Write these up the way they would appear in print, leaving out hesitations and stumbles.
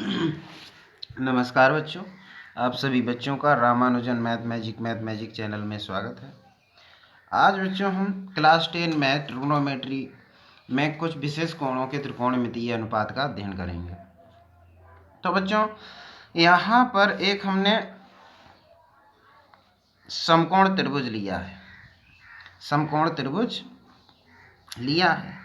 नमस्कार बच्चों, आप सभी बच्चों का रामानुजन मैथ मैजिक चैनल में स्वागत है। आज बच्चों हम क्लास 10 मैथ ट्रिग्नोमेट्री में कुछ विशेष कोणों के त्रिकोणमितीय अनुपात का अध्ययन करेंगे। तो बच्चों यहाँ पर एक हमने समकोण त्रिभुज लिया है। समकोण त्रिभुज लिया है,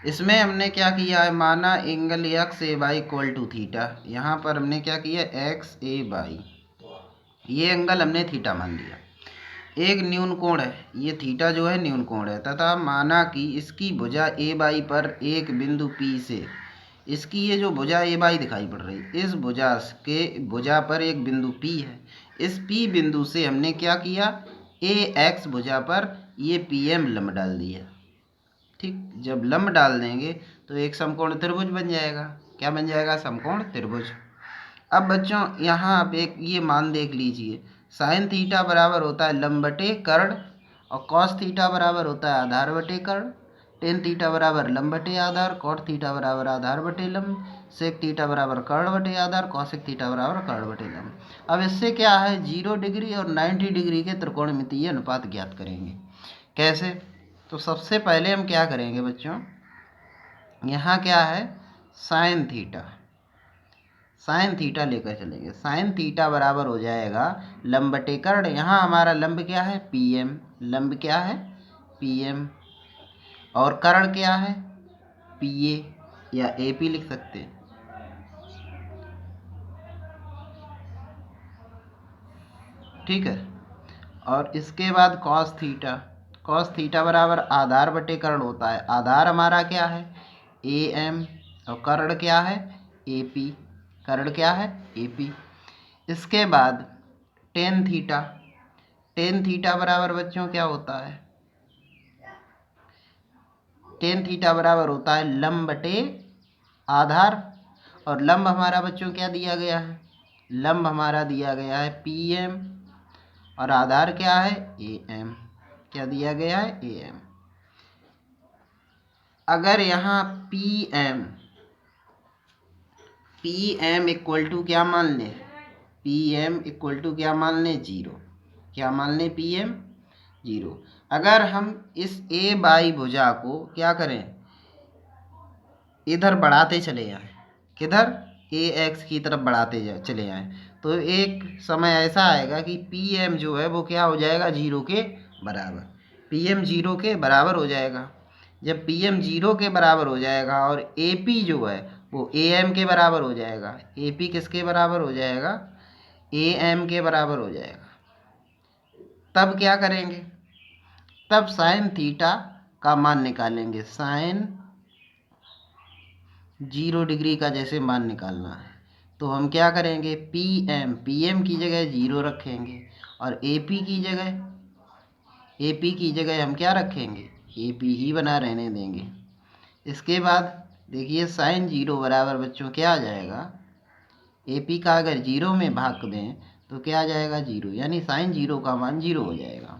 इसमें हमने क्या किया है, माना angle x a by equal to theta. यहाँ पर हमने क्या किया, एक्स ए बाई, ये एंगल हमने थीटा मान लिया। एक न्यून कोण है, ये थीटा जो है न्यून कोण है, तथा माना कि इसकी भुजा ए बाई पर एक बिंदु पी से, इसकी ये जो भुजा ए बाई दिखाई पड़ रही, इस भुजा पर एक बिंदु पी है। इस पी बिंदु से हमने क्या किया, ए एक्स भुजा पर ये पी एम लंब डाल दिया। ठीक, जब लंब डाल देंगे तो एक समकोण त्रिभुज बन जाएगा। क्या बन जाएगा, समकोण त्रिभुज। अब बच्चों यहाँ आप एक ये मान देख लीजिए, साइन थीटा बराबर होता है लंब बटे कर्ण, और कॉस थीटा बराबर होता है आधार बटे कर्ण। टेन थीटा बराबर लंब बटे आधार, कॉट थीटा बराबर आधार बटे लंब, सेक थीटा बराबर कर्ण बटे आधार, कॉसेक थीटा बराबर कर्ण बटे लंब। अब इससे क्या है, 0 डिग्री और 90 डिग्री के त्रिकोणमितीय अनुपात ज्ञात करेंगे। कैसे, तो सबसे पहले हम क्या करेंगे बच्चों, यहाँ क्या है, साइन थीटा, साइन थीटा लेकर चलेंगे। साइन थीटा बराबर हो जाएगा लंब बटे कर्ण। यहाँ हमारा लंब क्या है, पी एम, लंब क्या है, पी एम, और कर्ण क्या है, पी ए या ए पी लिख सकते हैं। ठीक है, और इसके बाद कॉस थीटा, कॉस थीटा बराबर आधार बटे कर्ण होता है। आधार हमारा क्या है, ए एम, और कर्ण क्या है, ए पी, कर्ण क्या है, ए पी। इसके बाद टेन थीटा, टेन थीटा बराबर बच्चों क्या होता है, टेन थीटा बराबर होता है लंब बटे आधार, और लंब हमारा बच्चों क्या दिया गया है, लंब हमारा दिया गया है पी एम, और आधार क्या है, ए एम, क्या दिया गया है, ए एम। अगर यहाँ पी एम इक्वल टू क्या मान ले, पी एम इक्वल टू क्या मान ले, 0, क्या मान ले, पी एम 0। अगर हम इस ए बाई भुजा को क्या करें, इधर बढ़ाते चले जाएं, किधर, ए एक्स की तरफ बढ़ाते चले जाएं, तो एक समय ऐसा आएगा कि पी एम जो है वो क्या हो जाएगा, 0 के बराबर। पी एम 0 के बराबर हो जाएगा। जब पी एम 0 के बराबर हो जाएगा और ए पी जो है वो ए एम के बराबर हो जाएगा। ए पी किसके बराबर हो जाएगा, ए एम के बराबर हो जाएगा। तब क्या करेंगे, तब साइन थीटा का मान निकालेंगे। साइन 0 डिग्री का जैसे मान निकालना है, तो हम क्या करेंगे, पी एम की जगह 0 रखेंगे, और ए पी की जगह हम क्या रखेंगे, ए पी ही बना रहने देंगे। इसके बाद देखिए साइन 0 बराबर बच्चों क्या आ जाएगा, ए पी का अगर 0 में भाग दें तो क्या आ जाएगा, 0, यानी साइन 0 का मान 0 हो जाएगा।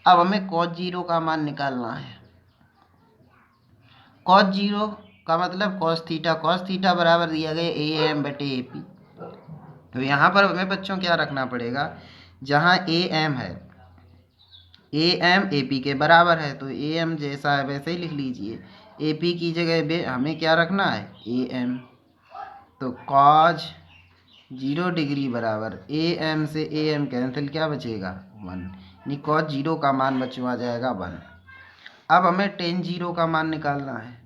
अब हमें कॉस 0 का मान निकालना है। कॉस 0 का मतलब कॉस थीटा बराबर दिया गया ए एम बटे ए पी। तो यहाँ पर हमें बच्चों क्या रखना पड़ेगा, जहाँ ए एम है, ए एम ए पी के बराबर है, तो ए एम जैसा है वैसे ही लिख लीजिए। ए पी की जगह हमें क्या रखना है, ए एम। तो कॉज 0 डिग्री बराबर ए एम से ए एम कैंसिल, क्या बचेगा, 1, यानी कॉज 0 का मान बच्चों आ जाएगा 1। अब हमें टेन 0 का मान निकालना है।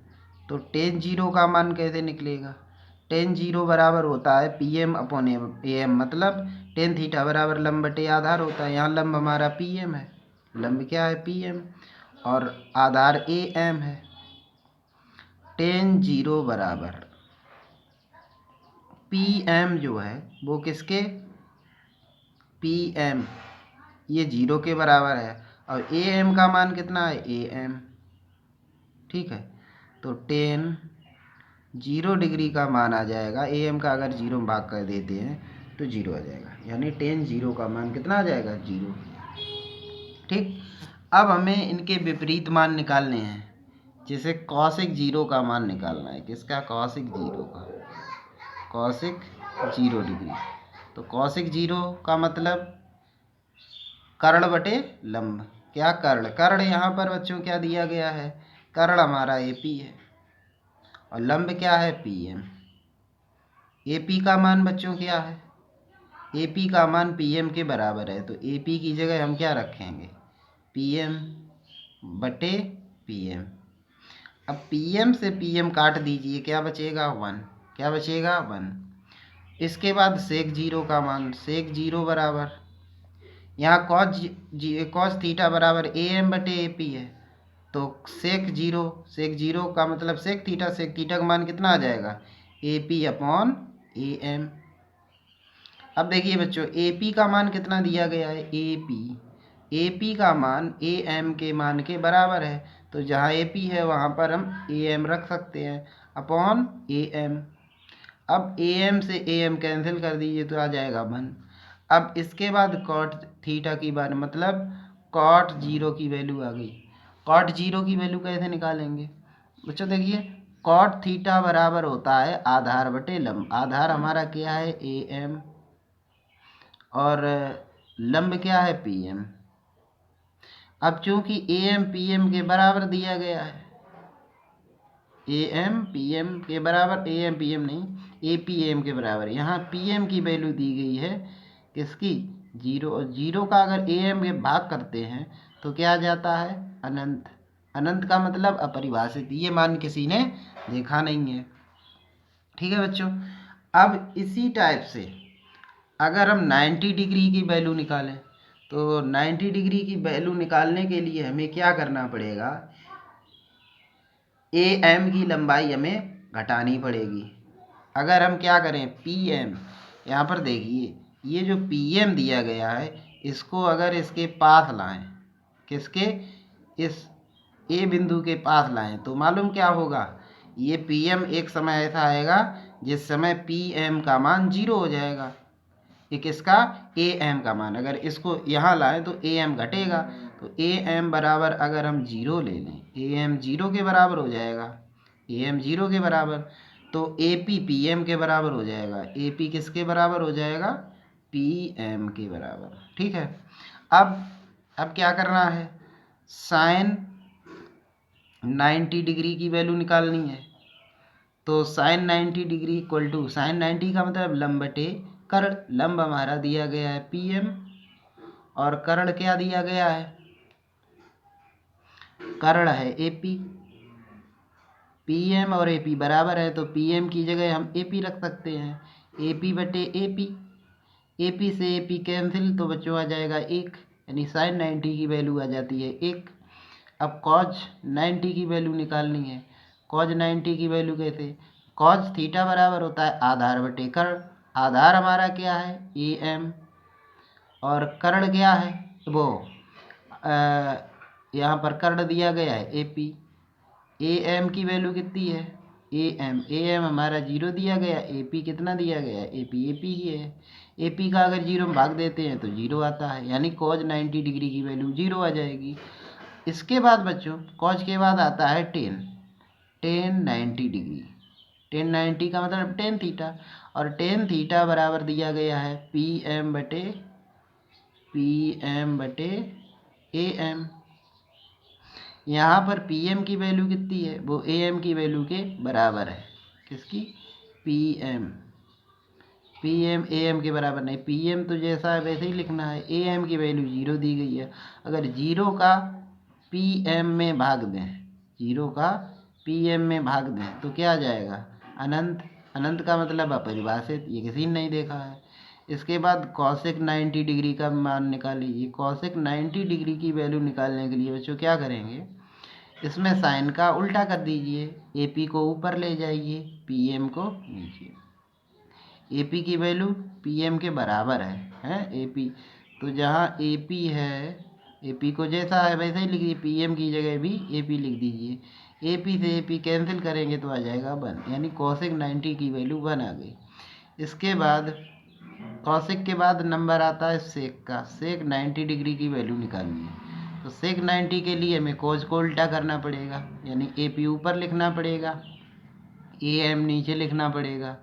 तो टेन 0 का मान कैसे निकलेगा, टेन 0 बराबर होता है P M upon A M, मतलब टेन थीटा बराबर लंब बटे आधार होता है। यहाँ लंब हमारा पी एम है, लंब क्या है, पी एम, और आधार ए एम है। टेन 0 बराबर पी एम जो है वो किसके, पी एम, ये 0 के बराबर है, और ए एम का मान कितना है, ए एम। ठीक है, तो टेन 0 डिग्री का मान आ जाएगा, ए एम का अगर 0 में भाग कर देते हैं तो 0 आ जाएगा, यानी टेन 0 का मान कितना आ जाएगा, 0। ठीक, अब हमें इनके विपरीत मान निकालने हैं। जैसे कॉसेक 0 का मान निकालना है, किसका, कॉसेक 0 का। Cosec 0 degree. तो कॉसिक 0 का मतलब कर्ण बटे लंब। क्या कर्ण? कर्ण यहाँ पर बच्चों क्या दिया गया है? कर्ण हमारा AP है और लंब क्या है? PM। AP का मान बच्चों क्या है? AP का मान PM के बराबर है, तो AP की जगह हम क्या रखेंगे? PM बटे PM। अब PM से PM काट दीजिए, क्या बचेगा? 1। क्या बचेगा? 1। इसके बाद सेक 0 का मान, सेक 0 बराबर, यहाँ कॉस थीटा बराबर AM बटे AP है, तो सेक 0 का मतलब सेक थीटा का मान कितना आ जाएगा? AP upon AM। अब देखिए बच्चों, AP का मान कितना दिया गया है? AP का मान AM के मान के बराबर है, तो जहाँ AP है वहाँ पर हम AM रख सकते हैं अपॉन AM। अब AM से AM कैंसिल कर दीजिए तो आ जाएगा 1। अब इसके बाद कॉट थीटा की बात, मतलब कॉट 0 की वैल्यू आ गई। कॉट 0 की वैल्यू कैसे निकालेंगे बच्चों? देखिए, कॉट थीटा बराबर होता है आधार बटे लंब। आधार हमारा क्या है? AM और लंब क्या है? PM। अब चूंकि AM PM के बराबर दिया गया है, AM PM के बराबर, AM PM नहीं, AP AM के बराबर, यहाँ PM की वैल्यू दी गई है किसकी? 0। और 0 का अगर AM में भाग करते हैं तो क्या आ जाता है? अनंत। अनंत का मतलब अपरिभाषित। ये मान किसी ने देखा नहीं है। ठीक है बच्चों। अब इसी टाइप से अगर हम 90 डिग्री की वैल्यू निकालें, तो 90 डिग्री की वैल्यू निकालने के लिए हमें क्या करना पड़ेगा? AM की लंबाई हमें घटानी पड़ेगी। अगर हम क्या करें? PM, यहाँ पर देखिए, ये जो PM दिया गया है, इसको अगर इसके पास लाएं, किसके? इस A बिंदु के पास लाएं, तो मालूम क्या होगा? ये PM एक समय ऐसा आएगा जिस समय PM का मान 0 हो जाएगा। ये किसका? AM का मान। अगर इसको यहाँ लाएं तो AM घटेगा, तो AM बराबर अगर हम 0 ले लें, AM 0 के बराबर हो जाएगा। AM 0 के बराबर, तो AP PM के बराबर हो जाएगा। AP किसके बराबर हो जाएगा? PM के बराबर। ठीक है। अब क्या करना है? साइन 90 डिग्री की वैल्यू निकालनी है। तो sine 90 degree equal to, sine 90 का मतलब लंब बटे कर्ण। लंब हमारा दिया गया है PM और कर्ण क्या दिया गया है? कर्ण है AP। PM और AP बराबर है, तो PM की जगह हम AP रख सकते हैं। AP बटे AP। AP से AP कैंसिल, तो बच्चों आ जाएगा 1, यानी साइन 90 की वैल्यू आ जाती है 1। अब कॉज 90 की वैल्यू निकालनी है। कॉज 90 की वैल्यू कैसे? कॉज थीटा बराबर होता है आधार बटे कर्ण। आधार हमारा क्या है? AM और कर्ण क्या है? वो यहाँ पर कर्ण दिया गया है AP। AM की वैल्यू कितनी है? AM हमारा 0 दिया गया। AP कितना दिया गया है? AP ही है। AP का अगर 0 में भाग देते हैं तो 0 आता है, यानी कॉज 90 डिग्री की वैल्यू 0 आ जाएगी। इसके बाद बच्चों, कॉज के बाद आता है टेन 90 डिग्री। टेन 90 का मतलब टेन थीटा, और टेन थीटा बराबर दिया गया है PM बटे AM। यहाँ पर PM की वैल्यू कितनी है? वो AM की वैल्यू के बराबर है। किसकी? PM AM के बराबर नहीं। PM तो जैसा है वैसे ही लिखना है। AM की वैल्यू 0 दी गई है। अगर 0 का PM में भाग दें, 0 का PM में भाग दें तो क्या आ जाएगा? अनंत। अनंत का मतलब अपरिभाषित। ये किसी ने नहीं देखा है। इसके बाद कॉसेक 90 डिग्री का मान निकालिए। कॉसेक 90 डिग्री की वैल्यू निकालने के लिए बच्चों क्या करेंगे? इसमें साइन का उल्टा कर दीजिए। AP को ऊपर ले जाइए, PM को नीचे। AP की वैल्यू PM के बराबर है AP। तो जहाँ AP है, AP को जैसा है वैसे ही लिख दीजिए। PM की जगह भी AP लिख दीजिए। AP से AP कैंसिल करेंगे तो आ जाएगा 1, यानी कॉसेक 90 की वैल्यू 1 आ गई। इसके बाद कॉसेक के बाद नंबर आता है सेक का। सेक 90 डिग्री की वैल्यू निकालनी है, तो सेक 90 के लिए हमें कॉज को उल्टा करना पड़ेगा, यानी AP ऊपर लिखना पड़ेगा, AM नीचे लिखना पड़ेगा।